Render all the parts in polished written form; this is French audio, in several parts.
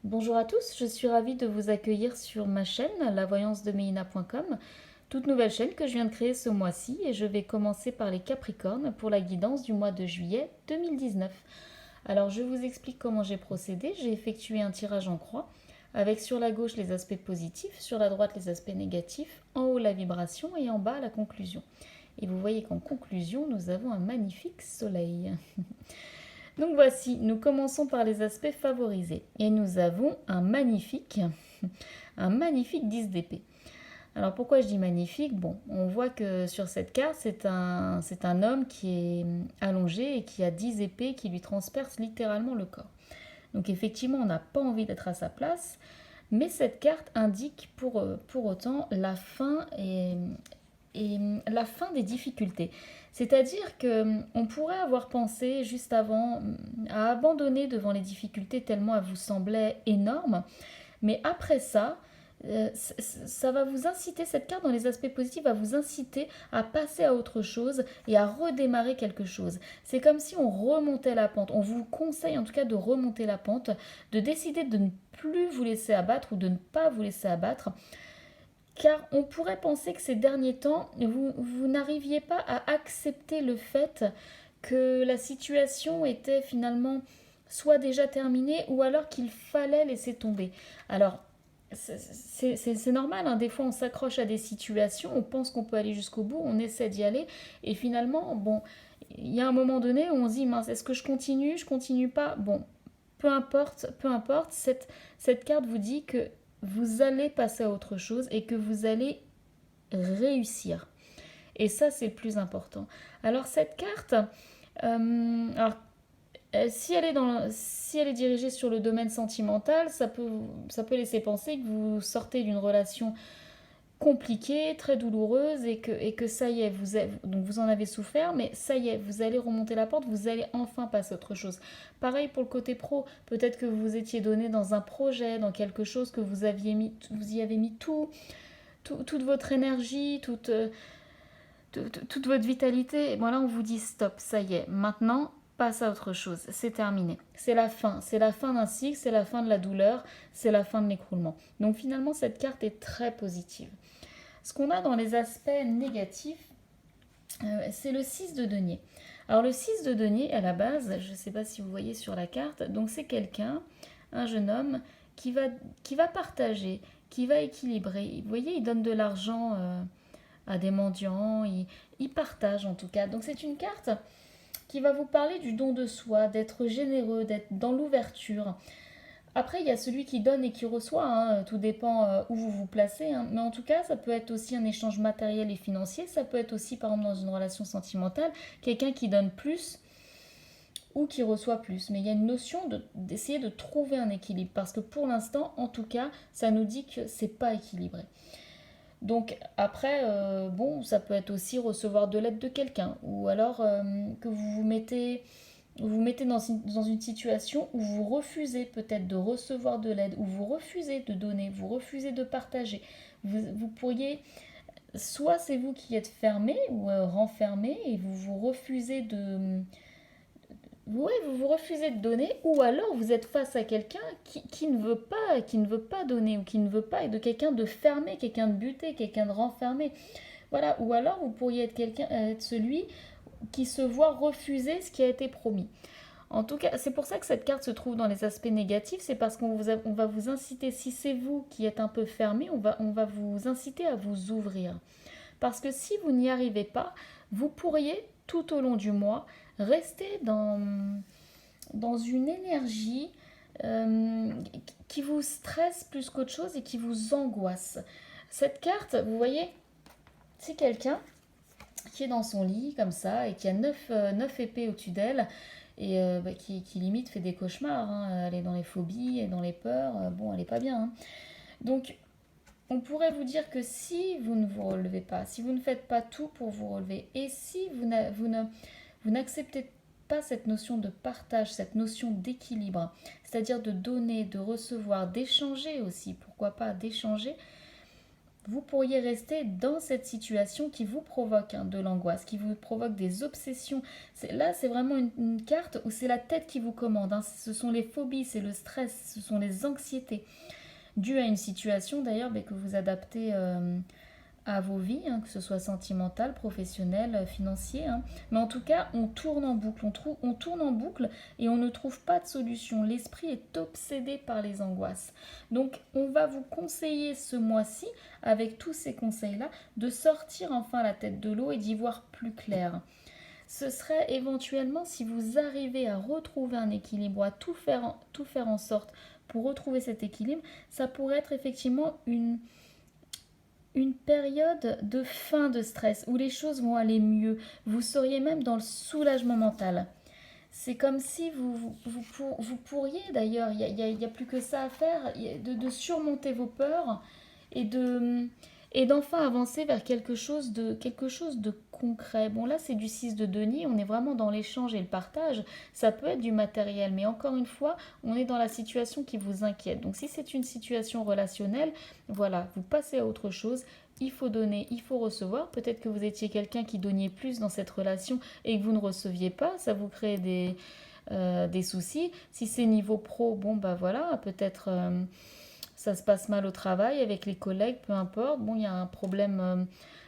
Bonjour à tous, je suis ravie de vous accueillir sur ma chaîne, lavoyancedemeina.com, toute nouvelle chaîne que je viens de créer ce mois-ci et je vais commencer par les Capricornes pour la guidance du mois de juillet 2019. Alors je vous explique comment j'ai procédé, j'ai effectué un tirage en croix avec sur la gauche les aspects positifs, sur la droite les aspects négatifs, en haut la vibration et en bas la conclusion. Et vous voyez qu'en conclusion, nous avons un magnifique soleil. Donc voici, nous commençons par les aspects favorisés. Et nous avons un magnifique 10 d'épée. Alors pourquoi je dis magnifique? Bon, on voit que sur cette carte, c'est un homme qui est allongé et qui a 10 épées qui lui transpercent littéralement le corps. Donc effectivement, on n'a pas envie d'être à sa place, mais cette carte indique pour autant la fin et la fin des difficultés. C'est-à-dire que on pourrait avoir pensé juste avant à abandonner devant les difficultés tellement elles vous semblaient énormes, mais après ça, ça va vous inciter, cette carte dans les aspects positifs va vous inciter à passer à autre chose et à redémarrer quelque chose. C'est comme si on remontait la pente. On vous conseille en tout cas de remonter la pente, de décider de ne plus vous laisser abattre ou de ne pas vous laisser abattre, car on pourrait penser que ces derniers temps, vous n'arriviez pas à accepter le fait que la situation était finalement soit déjà terminée ou alors qu'il fallait laisser tomber. Alors, c'est normal, hein, des fois on s'accroche à des situations, on pense qu'on peut aller jusqu'au bout, on essaie d'y aller, et finalement, bon, il y a un moment donné où on se dit, mince, est-ce que je continue pas? Bon, peu importe, cette carte vous dit que vous allez passer à autre chose et que vous allez réussir. Et ça, c'est le plus important. Alors, cette carte, alors, si elle est dirigée sur le domaine sentimental, ça peut laisser penser que vous sortez d'une relation compliquée, très douloureuse et que ça y est, donc vous en avez souffert, mais ça y est, vous allez remonter la porte, vous allez enfin passer à autre chose. Pareil pour le côté pro, peut-être que vous vous étiez donné dans un projet, dans quelque chose que vous y avez mis toute votre énergie, toute votre vitalité. Et bon là, on vous dit stop, ça y est, maintenant passe à autre chose, c'est terminé. C'est la fin d'un cycle, c'est la fin de la douleur, c'est la fin de l'écroulement. Donc finalement, cette carte est très positive. Ce qu'on a dans les aspects négatifs, c'est le 6 de denier. Alors le 6 de denier, à la base, je ne sais pas si vous voyez sur la carte, donc c'est quelqu'un, un jeune homme, qui va partager, qui va équilibrer. Vous voyez, il donne de l'argent à des mendiants, il partage en tout cas. Donc c'est une carte qui va vous parler du don de soi, d'être généreux, d'être dans l'ouverture. Après, il y a celui qui donne et qui reçoit, hein, tout dépend où vous vous placez, hein. Mais en tout cas, ça peut être aussi un échange matériel et financier, ça peut être aussi, par exemple, dans une relation sentimentale, quelqu'un qui donne plus ou qui reçoit plus. Mais il y a une notion d'essayer de trouver un équilibre, parce que pour l'instant, en tout cas, ça nous dit que c'est pas équilibré. Donc après, bon, ça peut être aussi recevoir de l'aide de quelqu'un, ou alors que vous vous mettez dans une situation où vous refusez peut-être de recevoir de l'aide, où vous refusez de donner, vous refusez de partager. Vous pourriez, soit c'est vous qui êtes fermé ou renfermé et vous refusez de, ouais, vous refusez de donner, ou alors vous êtes face à quelqu'un qui ne veut pas donner, ou qui ne veut pas, et de quelqu'un de fermé, quelqu'un de buté, quelqu'un de renfermé. Voilà, ou alors vous pourriez être être celui qui se voit refuser ce qui a été promis. En tout cas, c'est pour ça que cette carte se trouve dans les aspects négatifs, c'est parce on va vous inciter, si c'est vous qui êtes un peu fermé, on va vous inciter à vous ouvrir. Parce que si vous n'y arrivez pas, vous pourriez, tout au long du mois, rester dans une énergie euh, qui vous stresse plus qu'autre chose et qui vous angoisse. Cette carte, vous voyez, c'est quelqu'un qui est dans son lit comme ça et qui a neuf épées au-dessus d'elle et qui limite fait des cauchemars, hein. Elle est dans les phobies et dans les peurs. Bon, elle est pas bien, hein. Donc, on pourrait vous dire que si vous ne vous relevez pas, si vous ne faites pas tout pour vous relever, et si vous n'acceptez pas cette notion de partage, cette notion d'équilibre, c'est-à-dire de donner, de recevoir, d'échanger aussi, pourquoi pas d'échanger, vous pourriez rester dans cette situation qui vous provoque de l'angoisse, qui vous provoque des obsessions. Là, c'est vraiment une carte où c'est la tête qui vous commande, hein. Ce sont les phobies, c'est le stress, ce sont les anxiétés dues à une situation d'ailleurs que vous adaptez à vos vies, hein, que ce soit sentimental, professionnel, financier, hein. Mais en tout cas, on tourne en boucle, on tourne en boucle et on ne trouve pas de solution. L'esprit est obsédé par les angoisses. Donc, on va vous conseiller ce mois-ci, avec tous ces conseils-là, de sortir enfin la tête de l'eau et d'y voir plus clair. Ce serait éventuellement, si vous arrivez à retrouver un équilibre, à tout faire en sorte pour retrouver cet équilibre, ça pourrait être effectivement une période de fin de stress où les choses vont aller mieux. Vous seriez même dans le soulagement mental. C'est comme si vous pourriez, d'ailleurs, il y a plus que ça à faire, de surmonter vos peurs et d'enfin avancer vers quelque chose de concret. Bon, là, c'est du 6 de denier, on est vraiment dans l'échange et le partage. Ça peut être du matériel, mais encore une fois, on est dans la situation qui vous inquiète. Donc, si c'est une situation relationnelle, voilà, vous passez à autre chose. Il faut donner, il faut recevoir. Peut-être que vous étiez quelqu'un qui donniez plus dans cette relation et que vous ne receviez pas. Ça vous crée des soucis. Si c'est niveau pro, bon, bah voilà, peut-être ça se passe mal au travail avec les collègues, peu importe. Bon, il y a un problème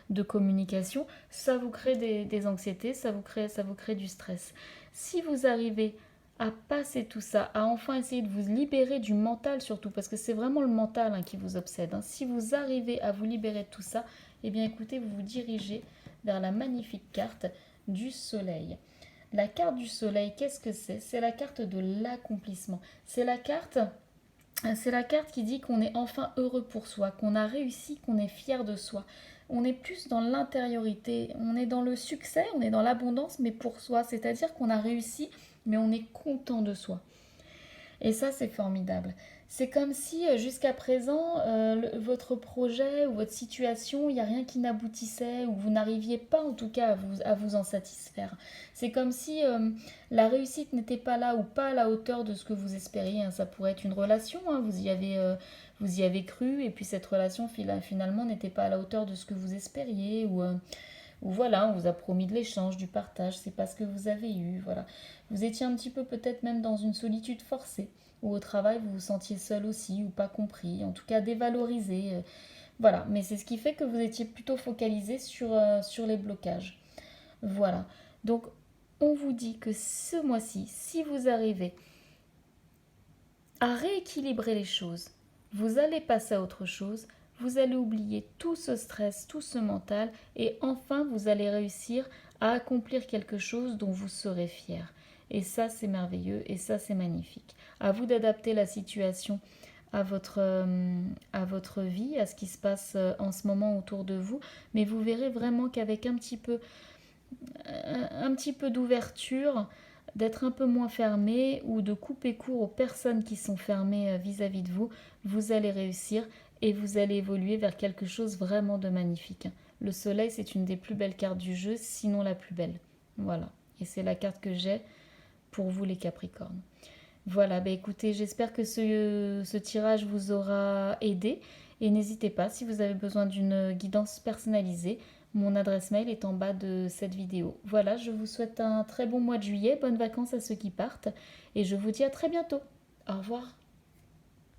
de communication. Ça vous crée des anxiétés, ça vous crée du stress. Si vous arrivez à passer tout ça, à enfin essayer de vous libérer du mental surtout, parce que c'est vraiment le mental qui vous obsède, hein. Si vous arrivez à vous libérer de tout ça, eh bien écoutez, vous vous dirigez vers la magnifique carte du soleil. La carte du soleil, qu'est-ce que c'est? C'est la carte de l'accomplissement. C'est la carte qui dit qu'on est enfin heureux pour soi, qu'on a réussi, qu'on est fier de soi. On est plus dans l'intériorité, on est dans le succès, on est dans l'abondance, mais pour soi. C'est-à-dire qu'on a réussi, mais on est content de soi. Et ça, c'est formidable. C'est comme si jusqu'à présent, votre projet ou votre situation, il n'y a rien qui n'aboutissait ou vous n'arriviez pas en tout cas à vous en satisfaire. C'est comme si la réussite n'était pas là ou pas à la hauteur de ce que vous espériez, hein. Ça pourrait être une relation, hein, vous y avez cru et puis cette relation finalement n'était pas à la hauteur de ce que vous espériez ou voilà, on vous a promis de l'échange, du partage, c'est pas ce que vous avez eu, voilà. Vous étiez un petit peu peut-être même dans une solitude forcée, ou au travail vous vous sentiez seul aussi, ou pas compris, en tout cas dévalorisé, voilà. Mais c'est ce qui fait que vous étiez plutôt focalisé sur les blocages. Voilà. Donc, on vous dit que ce mois-ci, si vous arrivez à rééquilibrer les choses, vous allez passer à autre chose, vous allez oublier tout ce stress, tout ce mental, et enfin vous allez réussir à accomplir quelque chose dont vous serez fier. Et ça, c'est merveilleux, et ça, c'est magnifique. À vous d'adapter la situation à votre vie, à ce qui se passe en ce moment autour de vous, mais vous verrez vraiment qu'avec un petit peu d'ouverture, d'être un peu moins fermé ou de couper court aux personnes qui sont fermées vis-à-vis de vous, vous allez réussir et vous allez évoluer vers quelque chose vraiment de magnifique. Le soleil, c'est une des plus belles cartes du jeu, sinon la plus belle. Voilà. Et c'est la carte que j'ai pour vous les Capricornes. Voilà, bah écoutez, j'espère que ce tirage vous aura aidé. Et n'hésitez pas, si vous avez besoin d'une guidance personnalisée, mon adresse mail est en bas de cette vidéo. Voilà, je vous souhaite un très bon mois de juillet, bonnes vacances à ceux qui partent, et je vous dis à très bientôt. Au revoir.